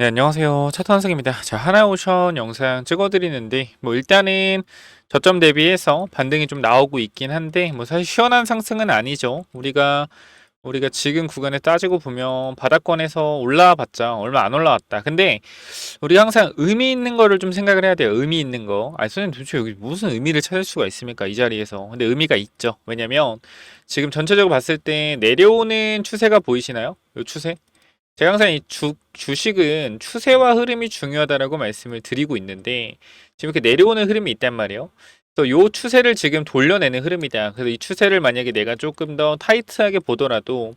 네, 안녕하세요. 차탄승입니다. 자, 하나오션 영상 찍어드리는데, 일단은 저점 대비해서 반등이 좀 나오고 있긴 한데, 사실 시원한 상승은 아니죠. 우리가 지금 구간에 따지고 보면 바닥권에서 올라와봤자 얼마 안 올라왔다. 근데 우리가 항상 의미 있는 거를 좀 생각을 해야 돼요. 의미 있는 거. 아니, 선생님 도대체 여기 무슨 의미를 찾을 수가 있습니까? 이 자리에서. 근데 의미가 있죠. 왜냐면 지금 전체적으로 봤을 때 내려오는 추세가 보이시나요? 이 추세? 제가 항상 이 주식은 추세와 흐름이 중요하다라고 말씀을 드리고 있는데 지금 이렇게 내려오는 흐름이 있단 말이에요. 그래서 요 추세를 지금 돌려내는 흐름이다. 그래서 이 추세를 만약에 내가 조금 더 타이트하게 보더라도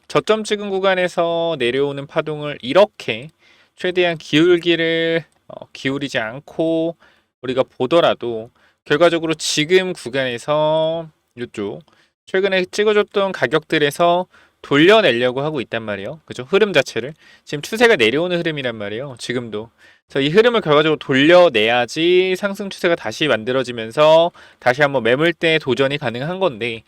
저점 찍은 구간에서 내려오는 파동을 이렇게 최대한 기울이지 않고 우리가 보더라도 결과적으로 지금 구간에서 이쪽 최근에 찍어줬던 가격들에서 돌려내려고 하고 있단 말이에요. 그죠? 흐름 자체를. 지금 추세가 내려오는 흐름이란 말이에요. 지금도. 그래서 이 흐름을 결과적으로 돌려내야지 상승 추세가 다시 만들어지면서 다시 한번 매물대 도전이 가능한 건데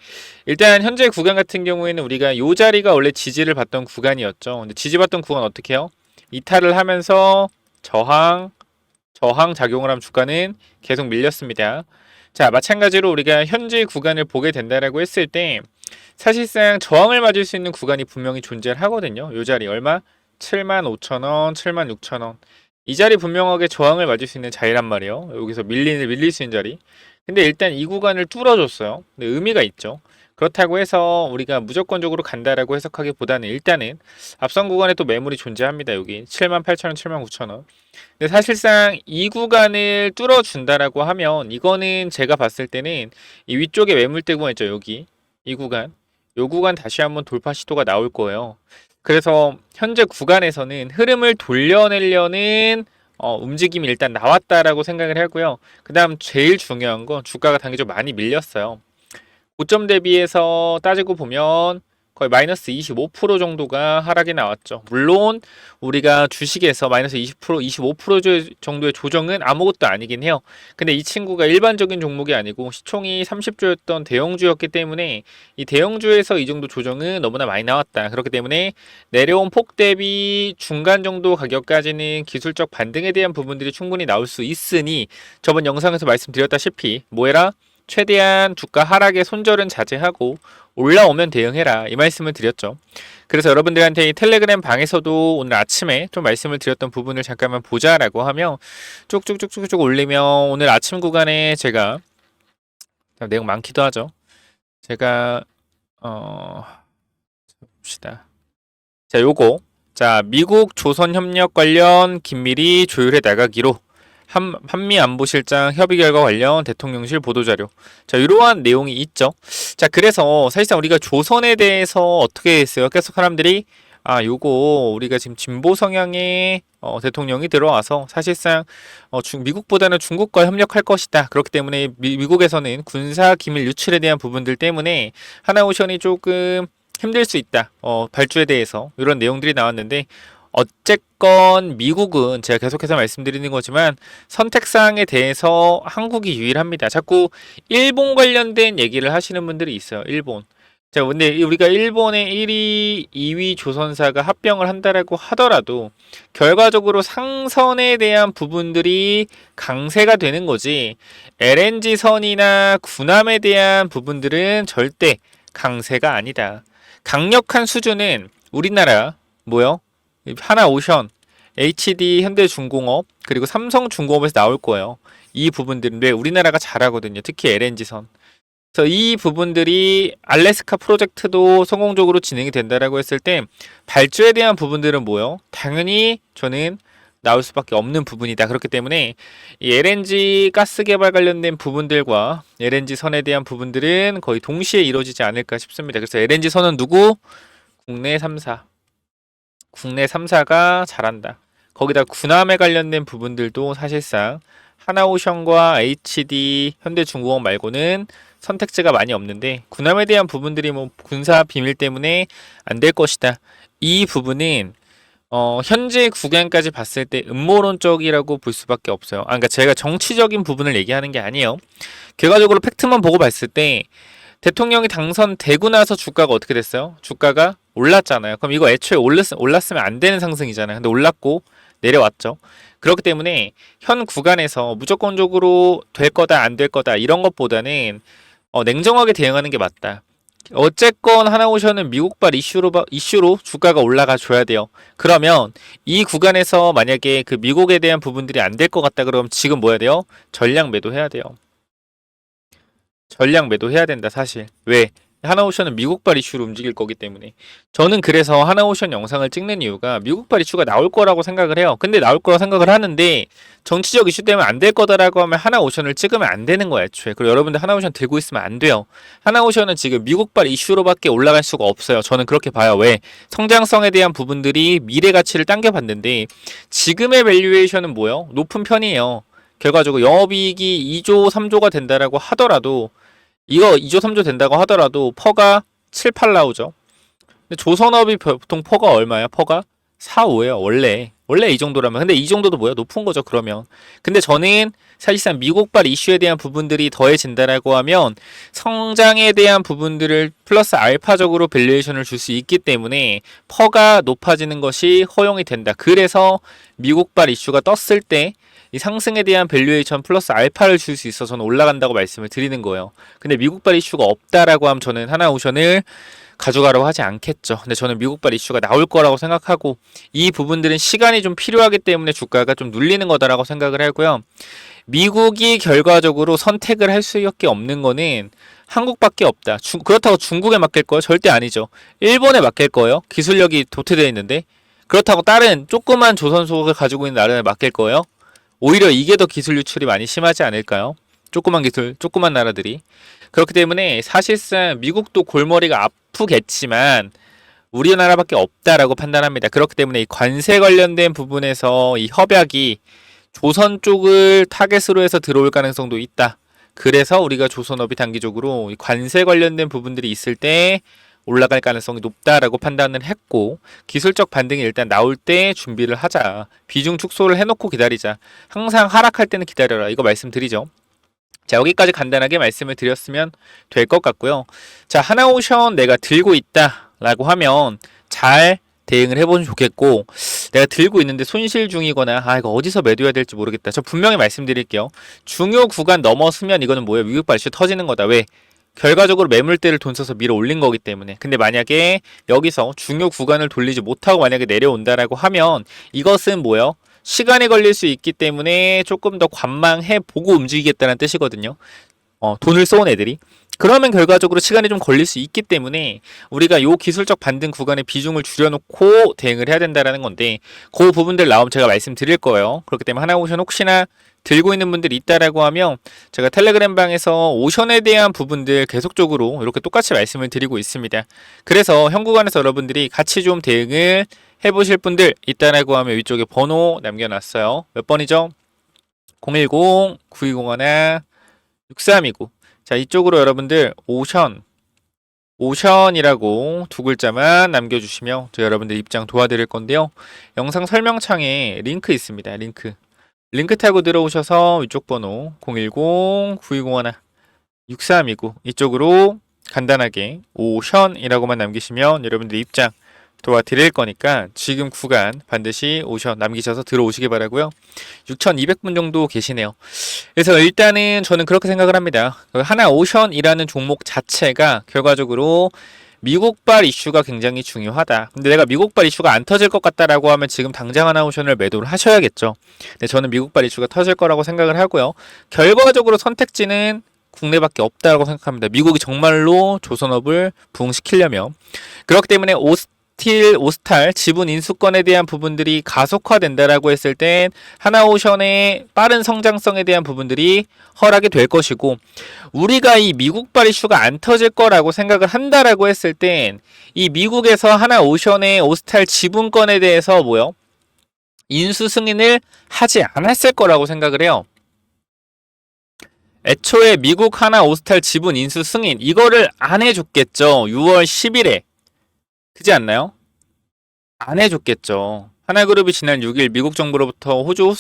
일단 현재 구간 같은 경우에는 우리가 이 자리가 원래 지지를 받던 구간이었죠. 근데 지지받던 구간 어떻게 해요? 이탈을 하면서 저항 작용을 하면 주가는 계속 밀렸습니다. 자, 마찬가지로 우리가 현재 구간을 보게 된다라고 했을 때 사실상 저항을 맞을 수 있는 구간이 분명히 존재를 하거든요. 이 자리 얼마? 75,000원, 76,000원. 이 자리 분명하게 저항을 맞을 수 있는 자리란 말이에요. 여기서 밀릴 수 있는 자리. 근데 일단 이 구간을 뚫어줬어요. 근데 의미가 있죠. 그렇다고 해서 우리가 무조건적으로 간다라고 해석하기보다는 일단은 앞선 구간에 또 매물이 존재합니다. 여기 78,000원, 79,000원. 근데 사실상 이 구간을 뚫어준다라고 하면 이거는 제가 봤을 때는 이 위쪽에 매물대 구간 있죠. 여기 이 구간. 요 구간 다시 한번 돌파 시도가 나올 거예요. 그래서 현재 구간에서는 흐름을 돌려내려는 움직임이 일단 나왔다라고 생각을 하고요. 그 다음 제일 중요한 건 주가가 단기적으로 많이 밀렸어요. 고점 대비해서 따지고 보면 거의 마이너스 25% 정도가 하락이 나왔죠. 물론 우리가 주식에서 마이너스 20%, 25% 정도의 조정은 아무것도 아니긴 해요. 근데 이 친구가 일반적인 종목이 아니고 시총이 30조였던 대형주였기 때문에 이 대형주에서 이 정도 조정은 너무나 많이 나왔다. 그렇기 때문에 내려온 폭 대비 중간 정도 가격까지는 기술적 반등에 대한 부분들이 충분히 나올 수 있으니 저번 영상에서 말씀드렸다시피 뭐해라? 최대한 주가 하락의 손절은 자제하고 올라오면 대응해라 이 말씀을 드렸죠. 그래서 여러분들한테 이 텔레그램 방에서도 오늘 아침에 좀 말씀을 드렸던 부분을 잠깐만 보자라고 하며 쭉쭉쭉쭉쭉 올리면 오늘 아침 구간에 제가 내용 많기도 하죠. 제가 봅시다. 자, 요거 미국 조선 협력 관련 긴밀히 조율해 나가기로 한미 안보실장 협의 결과 관련 대통령실 보도자료. 자, 이러한 내용이 있죠. 자, 그래서 사실상 우리가 조선에 대해서 어떻게 했어요? 계속 사람들이 요거 우리가 지금 진보 성향의 대통령이 들어와서 사실상 미국보다는 중국과 협력할 것이다. 그렇기 때문에 미국에서는 군사 기밀 유출에 대한 부분들 때문에 하나오션이 조금 힘들 수 있다. 발주에 대해서 이런 내용들이 나왔는데 어쨌건 미국은 제가 계속해서 말씀드리는 거지만 선택사항에 대해서 한국이 유일합니다. 자꾸 일본 관련된 얘기를 하시는 분들이 있어요. 일본. 자, 근데 우리가 일본의 1위, 2위 조선사가 합병을 한다라고 하더라도 결과적으로 상선에 대한 부분들이 강세가 되는 거지 LNG 선이나 군함에 대한 부분들은 절대 강세가 아니다. 강력한 수준은 우리나라 뭐요? 하나오션, HD 현대중공업 그리고 삼성중공업에서 나올 거예요. 이 부분들인데 우리나라가 잘하거든요. 특히 LNG선. 그래서 이 부분들이 알래스카 프로젝트도 성공적으로 진행이 된다라고 했을 때 발주에 대한 부분들은 뭐요? 당연히 저는 나올 수밖에 없는 부분이다. 그렇기 때문에 이 LNG 가스 개발 관련된 부분들과 LNG 선에 대한 부분들은 거의 동시에 이루어지지 않을까 싶습니다. 그래서 LNG 선은 누구? 국내 3사. 국내 3사가 잘한다. 거기다 군함에 관련된 부분들도 사실상 하나오션과 HD, 현대중공업 말고는 선택지가 많이 없는데 군함에 대한 부분들이 군사 비밀 때문에 안 될 것이다. 이 부분은 현재 구간까지 봤을 때 음모론적이라고 볼 수밖에 없어요. 그러니까 제가 정치적인 부분을 얘기하는 게 아니에요. 결과적으로 팩트만 보고 봤을 때 대통령이 당선되고 나서 주가가 어떻게 됐어요? 주가가 올랐잖아요. 그럼 이거 애초에 올랐으면 안 되는 상승이잖아요. 근데 올랐고 내려왔죠. 그렇기 때문에 현 구간에서 무조건적으로 될 거다 안 될 거다 이런 것보다는 냉정하게 대응하는 게 맞다. 어쨌건 하나오션은 미국발 이슈로 주가가 올라가 줘야 돼요. 그러면 이 구간에서 만약에 그 미국에 대한 부분들이 안 될 것 같다 그러면 지금 뭐 해야 돼요? 전량 매도해야 돼요. 전량 매도해야 된다 사실. 왜? 하나오션은 미국발 이슈로 움직일 거기 때문에. 저는 그래서 하나오션 영상을 찍는 이유가 미국발 이슈가 나올 거라고 생각을 해요. 근데 나올 거라고 생각을 하는데 정치적 이슈 때문에 안 될 거다라고 하면 하나오션을 찍으면 안 되는 거야 애초에. 그리고 여러분들 하나오션 들고 있으면 안 돼요. 하나오션은 지금 미국발 이슈로밖에 올라갈 수가 없어요. 저는 그렇게 봐요. 왜? 성장성에 대한 부분들이 미래 가치를 당겨봤는데 지금의 밸류에이션은 뭐예요? 높은 편이에요. 결과적으로 영업이익이 2조 3조가 된다라고 하더라도 이거 2조 3조 된다고 하더라도 퍼가 7, 8 나오죠. 근데 조선업이 보통 퍼가 얼마야? 퍼가 4, 5예요. 원래 이 정도라면. 근데 이 정도도 뭐야? 높은 거죠, 그러면. 근데 저는 사실상 미국발 이슈에 대한 부분들이 더해진다라고 하면 성장에 대한 부분들을 플러스 알파적으로 밸류에이션을 줄 수 있기 때문에 퍼가 높아지는 것이 허용이 된다. 그래서 미국발 이슈가 떴을 때 이 상승에 대한 밸류에이션 플러스 알파를 줄 수 있어 저는 올라간다고 말씀을 드리는 거예요. 근데 미국발 이슈가 없다라고 하면 저는 하나오션을 가져가라고 하지 않겠죠. 근데 저는 미국발 이슈가 나올 거라고 생각하고 이 부분들은 시간이 좀 필요하기 때문에 주가가 좀 눌리는 거다라고 생각을 하고요. 미국이 결과적으로 선택을 할 수밖에 없는 거는 한국밖에 없다. 그렇다고 중국에 맡길 거예요? 절대 아니죠. 일본에 맡길 거예요? 기술력이 도태되어 있는데. 그렇다고 다른 조그만 조선소를 가지고 있는 나라에 맡길 거예요? 오히려 이게 더 기술 유출이 많이 심하지 않을까요? 조그만 나라들이. 그렇기 때문에 사실상 미국도 골머리가 아프겠지만 우리나라밖에 없다라고 판단합니다. 그렇기 때문에 이 관세 관련된 부분에서 이 협약이 조선 쪽을 타겟으로 해서 들어올 가능성도 있다. 그래서 우리가 조선업이 단기적으로 이 관세 관련된 부분들이 있을 때 올라갈 가능성이 높다라고 판단을 했고 기술적 반등이 일단 나올 때 준비를 하자. 비중 축소를 해놓고 기다리자. 항상 하락할 때는 기다려라. 이거 말씀드리죠. 자, 여기까지 간단하게 말씀을 드렸으면 될 것 같고요. 자, 하나오션 내가 들고 있다라고 하면 잘 대응을 해보면 좋겠고 내가 들고 있는데 손실 중이거나 이거 어디서 매도해야 될지 모르겠다. 저 분명히 말씀드릴게요. 중요 구간 넘었으면 이거는 뭐예요? 미국발 이슈 터지는 거다. 왜? 결과적으로 매물대를 돈 써서 밀어 올린 거기 때문에. 근데 만약에 여기서 중요 구간을 돌리지 못하고 만약에 내려온다라고 하면 이것은 뭐예요? 시간이 걸릴 수 있기 때문에 조금 더 관망해 보고 움직이겠다는 뜻이거든요. 돈을 쏘은 애들이. 그러면 결과적으로 시간이 좀 걸릴 수 있기 때문에 우리가 요 기술적 반등 구간의 비중을 줄여놓고 대응을 해야 된다라는 건데 그 부분들 나오면 제가 말씀드릴 거예요. 그렇기 때문에 하나오션 혹시나 들고 있는 분들이 있다라고 하면 제가 텔레그램 방에서 오션에 대한 부분들 계속적으로 이렇게 똑같이 말씀을 드리고 있습니다. 그래서 현 구간에서 여러분들이 같이 좀 대응을 해보실 분들 있다라고 하면 위쪽에 번호 남겨놨어요. 몇 번이죠? 010-9201-6329. 자, 이쪽으로 여러분들 오션이라고 두 글자만 남겨주시면 저 여러분들 입장 도와드릴 건데요. 영상 설명창에 링크 있습니다. 링크 타고 들어오셔서 이쪽 번호 010-9201-6329 이쪽으로 간단하게 오션이라고만 남기시면 여러분들 입장 도와드릴 거니까 지금 구간 반드시 오션 남기셔서 들어오시기 바라고요. 6,200분 정도 계시네요. 그래서 일단은 저는 그렇게 생각을 합니다. 하나오션이라는 종목 자체가 결과적으로 미국발 이슈가 굉장히 중요하다. 근데 내가 미국발 이슈가 안 터질 것 같다라고 하면 지금 당장 하나오션을 매도를 하셔야겠죠. 근데 저는 미국발 이슈가 터질 거라고 생각을 하고요. 결과적으로 선택지는 국내밖에 없다고 생각합니다. 미국이 정말로 조선업을 부흥시키려면. 그렇기 때문에 오스탈 지분 인수권에 대한 부분들이 가속화된다라고 했을 땐 하나오션의 빠른 성장성에 대한 부분들이 허락이 될 것이고 우리가 이 미국발 이슈가 안 터질 거라고 생각을 한다라고 했을 땐 이 미국에서 하나오션의 오스탈 지분권에 대해서 인수 승인을 하지 않았을 거라고 생각을 해요. 애초에 미국 하나오스탈 지분 인수 승인 이거를 안 해줬겠죠. 6월 10일에 그지 않나요? 안 해줬겠죠. 하나그룹이 지난 6일 미국 정부로부터 호주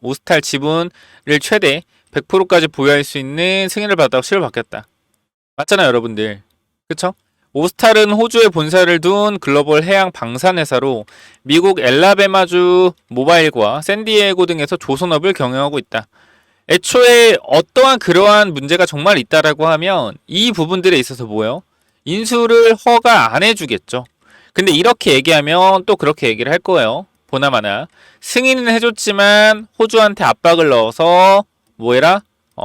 오스탈 지분을 최대 100%까지 보유할 수 있는 승인을 받았다고 시를 바뀌었다. 맞잖아요, 여러분들. 그쵸? 오스탈은 호주에 본사를 둔 글로벌 해양 방산 회사로 미국 엘라베마주 모바일과 샌디에고 등에서 조선업을 경영하고 있다. 애초에 어떠한 그러한 문제가 정말 있다라고 하면 이 부분들에 있어서 뭐예요? 인수를 허가 안 해주겠죠. 근데 이렇게 얘기하면 또 그렇게 얘기를 할 거예요. 보나마나 승인은 해줬지만 호주한테 압박을 넣어서 뭐해라?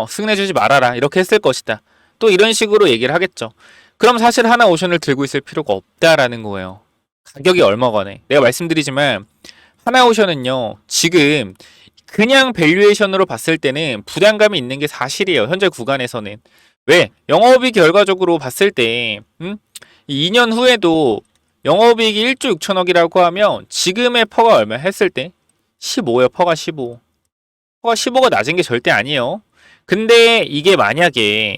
승인해주지 말아라 이렇게 했을 것이다. 또 이런 식으로 얘기를 하겠죠. 그럼 사실 하나오션을 들고 있을 필요가 없다라는 거예요. 가격이 얼마거네. 내가 말씀드리지만 하나오션은요 지금 그냥 밸류에이션으로 봤을 때는 부담감이 있는 게 사실이에요. 현재 구간에서는. 왜? 영업이익 결과적으로 봤을 때 2년 후에도 영업이익이 1조 6천억이라고 하면 지금의 퍼가 얼마 했을 때? 15요. 퍼가 15. 퍼가 15가 낮은 게 절대 아니에요. 근데 이게 만약에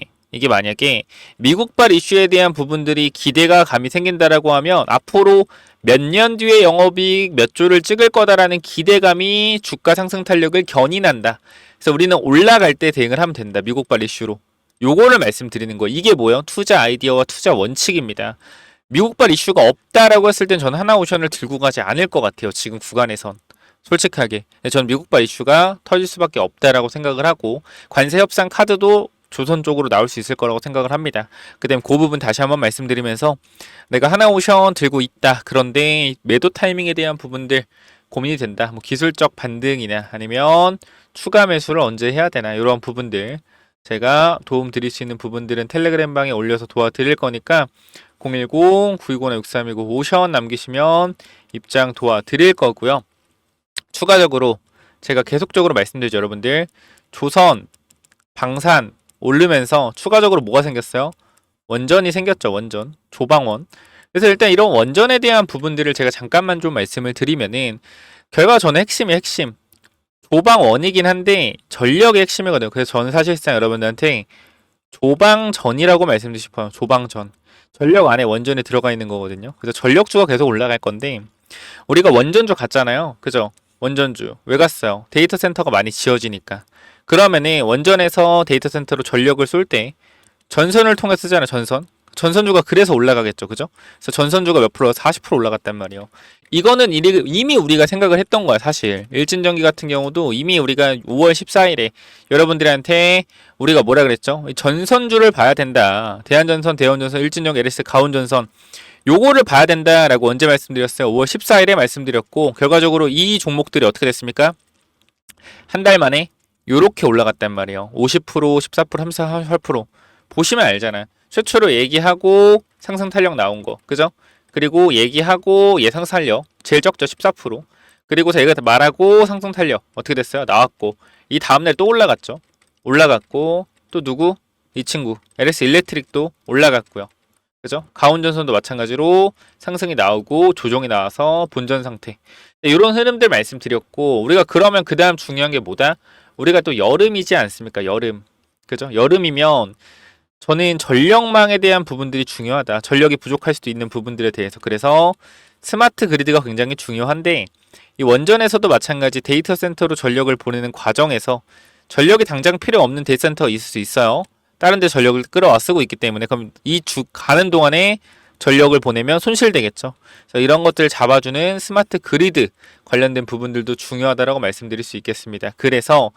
미국발 이슈에 대한 부분들이 기대가 감이 생긴다라고 하면 앞으로 몇 년 뒤에 영업이익 몇 조를 찍을 거다라는 기대감이 주가 상승 탄력을 견인한다. 그래서 우리는 올라갈 때 대응을 하면 된다. 미국발 이슈로. 요거를 말씀드리는 거예요. 이게 뭐예요? 투자 아이디어와 투자 원칙입니다. 미국발 이슈가 없다라고 했을 땐 저는 하나오션을 들고 가지 않을 것 같아요. 지금 구간에선. 솔직하게. 저는 미국발 이슈가 터질 수밖에 없다라고 생각을 하고 관세 협상 카드도 조선 쪽으로 나올 수 있을 거라고 생각을 합니다. 그 다음에 그 부분 다시 한번 말씀드리면서 내가 하나오션 들고 있다. 그런데 매도 타이밍에 대한 부분들 고민이 된다. 뭐 기술적 반등이나 아니면 추가 매수를 언제 해야 되나 이런 부분들 제가 도움 드릴 수 있는 부분들은 텔레그램 방에 올려서 도와드릴 거니까 010-920-6319 오션 남기시면 입장 도와드릴 거고요. 추가적으로 제가 계속적으로 말씀드리죠. 여러분들 조선, 방산 오르면서 추가적으로 뭐가 생겼어요? 원전이 생겼죠. 원전. 조방원. 그래서 일단 이런 원전에 대한 부분들을 제가 잠깐만 좀 말씀을 드리면은 결과 저는 핵심 조방원이긴 한데 전력의 핵심이거든요. 그래서 저는 사실상 여러분들한테 조방전이라고 말씀드리고 싶어요. 조방전. 전력 안에 원전에 들어가 있는 거거든요. 그래서 전력주가 계속 올라갈 건데 우리가 원전주 갔잖아요. 그죠? 원전주. 왜 갔어요? 데이터 센터가 많이 지어지니까. 그러면은 원전에서 데이터 센터로 전력을 쏠 때 전선을 통해 쓰잖아요. 전선주가 그래서 올라가겠죠. 그죠? 그래서 전선주가 몇 프로? 40% 올라갔단 말이에요. 이거는 이미 우리가 생각을 했던 거야. 사실 일진전기 같은 경우도 이미 우리가 5월 14일에 여러분들한테 우리가 뭐라 그랬죠? 전선주를 봐야 된다. 대한전선, 대원전선, 일진전기, LS, 가온전선 요거를 봐야 된다라고 언제 말씀드렸어요? 5월 14일에 말씀드렸고 결과적으로 이 종목들이 어떻게 됐습니까? 한 달 만에 요렇게 올라갔단 말이에요. 50%, 14%, 34%. 보시면 알잖아. 최초로 얘기하고 상승 탄력 나온 거. 그죠? 그리고 얘기하고 예상 탄력. 제일 적죠. 14%. 그리고 저희가 말하고 상승 탄력. 어떻게 됐어요? 나왔고. 이 다음날 또 올라갔죠. 올라갔고. 또 누구? 이 친구. LS 일렉트릭도 올라갔고요. 그죠? 가온전선도 마찬가지로 상승이 나오고 조정이 나와서 본전 상태. 이런 흐름들 말씀드렸고 우리가 그러면 그 다음 중요한 게 뭐다? 우리가 또 여름이지 않습니까? 여름. 그죠? 여름이면 저는 전력망에 대한 부분들이 중요하다. 전력이 부족할 수도 있는 부분들에 대해서. 그래서 스마트 그리드가 굉장히 중요한데 이 원전에서도 마찬가지 데이터 센터로 전력을 보내는 과정에서 전력이 당장 필요 없는 데이터 센터가 있을 수 있어요. 다른 데 전력을 끌어와 쓰고 있기 때문에 그럼 이 가는 동안에 전력을 보내면 손실되겠죠. 그래서 이런 것들을 잡아주는 스마트 그리드 관련된 부분들도 중요하다라고 말씀드릴 수 있겠습니다. 그래서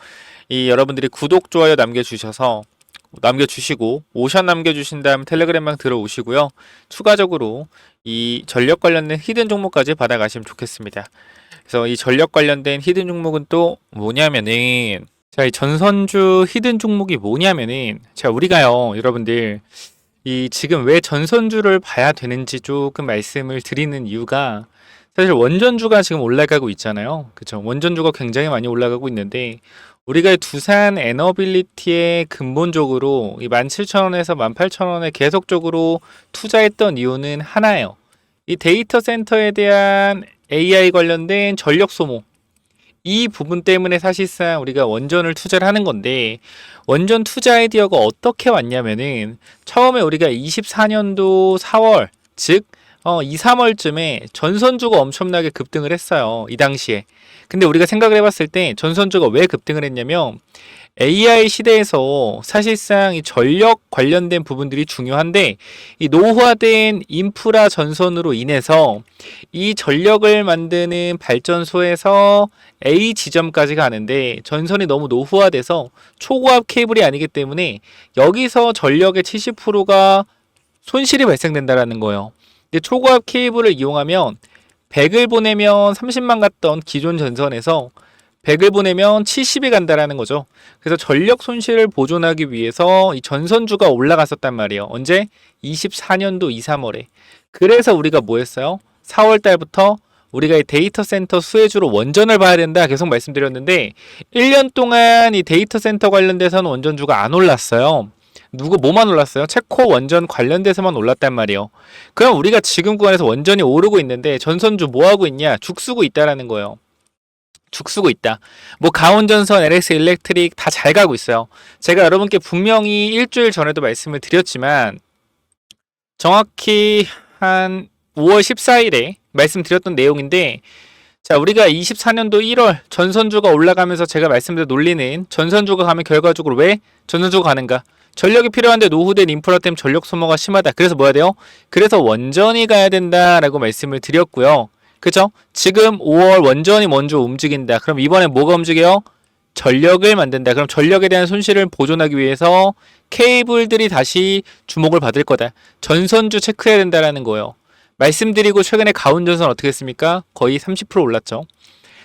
이 여러분들이 구독, 좋아요 남겨주시고 오션 남겨주신 다음 텔레그램방 들어오시고요. 추가적으로 이 전력 관련된 히든 종목까지 받아가시면 좋겠습니다. 그래서 이 전력 관련된 히든 종목은 또 뭐냐면은 자, 이 전선주 히든 종목이 뭐냐면은 자, 우리가요, 여러분들 이 지금 왜 전선주를 봐야 되는지 조금 말씀을 드리는 이유가 사실 원전주가 지금 올라가고 있잖아요. 그쵸? 원전주가 굉장히 많이 올라가고 있는데 우리가 두산 에너빌리티에 근본적으로 이 17,000원에서 18,000원에 계속적으로 투자했던 이유는 하나예요. 이 데이터 센터에 대한 AI 관련된 전력 소모 이 부분 때문에 사실상 우리가 원전을 투자를 하는 건데 원전 투자 아이디어가 어떻게 왔냐면은 처음에 우리가 24년도 4월 즉 2, 3월쯤에 전선주가 엄청나게 급등을 했어요. 이 당시에. 근데 우리가 생각을 해봤을 때 전선주가 왜 급등을 했냐면 AI 시대에서 사실상 이 전력 관련된 부분들이 중요한데 이 노후화된 인프라 전선으로 인해서 이 전력을 만드는 발전소에서 A 지점까지 가는데 전선이 너무 노후화돼서 초고압 케이블이 아니기 때문에 여기서 전력의 70%가 손실이 발생된다라는 거예요. 근데 초고압 케이블을 이용하면 100을 보내면 30만 갔던 기존 전선에서 100을 보내면 70이 간다라는 거죠. 그래서 전력 손실을 보존하기 위해서 이 전선주가 올라갔었단 말이에요. 언제? 24년도 2, 3월에. 그래서 우리가 뭐 했어요? 4월 달부터 우리가 이 데이터 센터 수혜주로 원전을 봐야 된다 계속 말씀드렸는데 1년 동안 이 데이터 센터 관련돼서는 원전주가 안 올랐어요. 뭐만 올랐어요? 체코 원전 관련돼서만 올랐단 말이에요. 그럼 우리가 지금 구간에서 원전이 오르고 있는데 전선주 뭐 하고 있냐? 죽 쓰고 있다라는 거예요. 죽 쓰고 있다. 뭐 가온전선, LX 일렉트릭 다 잘 가고 있어요. 제가 여러분께 분명히 일주일 전에도 말씀을 드렸지만 정확히 한 5월 14일에 말씀드렸던 내용인데 자, 우리가 24년도 1월 전선주가 올라가면서 제가 말씀드린 논리는 전선주가 가면 결과적으로 왜 전선주가 가는가? 전력이 필요한데 노후된 인프라 때문에 전력 소모가 심하다. 그래서 뭐 해야 돼요? 그래서 원전이 가야 된다라고 말씀을 드렸고요. 그죠? 지금 5월 원전이 먼저 움직인다. 그럼 이번에 뭐가 움직여요? 전력을 만든다. 그럼 전력에 대한 손실을 보존하기 위해서 케이블들이 다시 주목을 받을 거다. 전선주 체크해야 된다라는 거예요. 말씀드리고 최근에 가온전선 어떻게 했습니까? 거의 30% 올랐죠.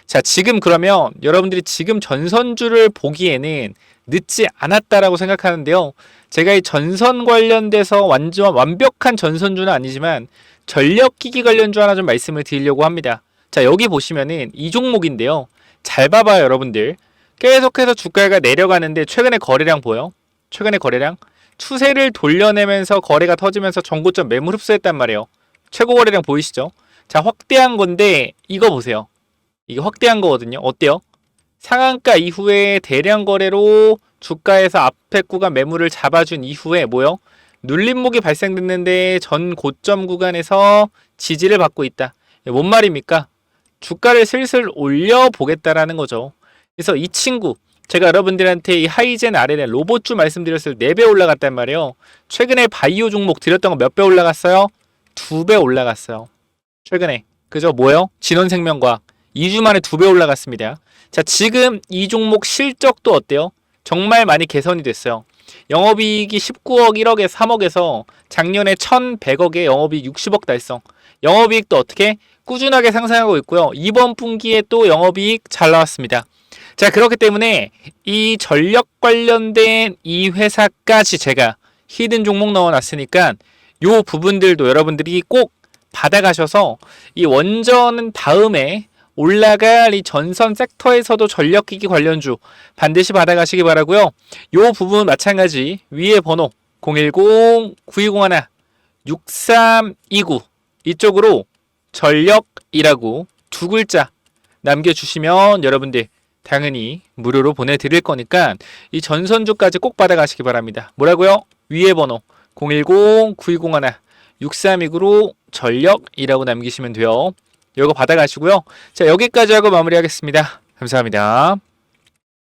자, 지금 그러면 여러분들이 지금 전선주를 보기에는 늦지 않았다라고 생각하는데요. 제가 이 전선 관련돼서 완전 완벽한 전선주는 아니지만 전력기기 관련주 하나 좀 말씀을 드리려고 합니다. 자, 여기 보시면은 이 종목인데요. 잘 봐봐요, 여러분들. 계속해서 주가가 내려가는데 최근에 거래량 보여? 최근에 거래량? 추세를 돌려내면서 거래가 터지면서 전고점 매물 흡수했단 말이에요. 최고 거래량 보이시죠? 자, 확대한 건데 이거 보세요. 이게 확대한 거거든요. 어때요? 상한가 이후에 대량 거래로 주가에서 앞에 구간 매물을 잡아준 이후에 뭐요? 눌림목이 발생됐는데 전 고점 구간에서 지지를 받고 있다. 뭔 말입니까? 주가를 슬슬 올려보겠다라는 거죠. 그래서 이 친구 제가 여러분들한테 이 하이젠 RNL 로봇주 말씀드렸을 때 4배 올라갔단 말이에요. 최근에 바이오 종목 드렸던 거 몇 배 올라갔어요? 2배 올라갔어요. 최근에. 그죠? 뭐요? 진원생명과학 2주 만에 2배 올라갔습니다. 자, 지금 이 종목 실적도 어때요? 정말 많이 개선이 됐어요. 영업이익이 19억, 1억에 3억에서 작년에 1,100억에 영업이익 60억 달성. 영업이익도 어떻게? 꾸준하게 상승하고 있고요. 이번 분기에 또 영업이익 잘 나왔습니다. 자, 그렇기 때문에 이 전력 관련된 이 회사까지 제가 히든 종목 넣어놨으니까 요 부분들도 여러분들이 꼭 받아가셔서 이 원전은 다음에 올라갈 이 전선 섹터에서도 전력기기 관련주 반드시 받아가시기 바라고요. 요 부분 마찬가지 위에 번호 010-9201-6329 이쪽으로 전력이라고 두 글자 남겨주시면 여러분들 당연히 무료로 보내드릴 거니까 이 전선주까지 꼭 받아가시기 바랍니다. 뭐라고요? 위에 번호 010-9201-6329로 전력이라고 남기시면 돼요. 이거 받아가시고요. 자, 여기까지 하고 마무리하겠습니다. 감사합니다.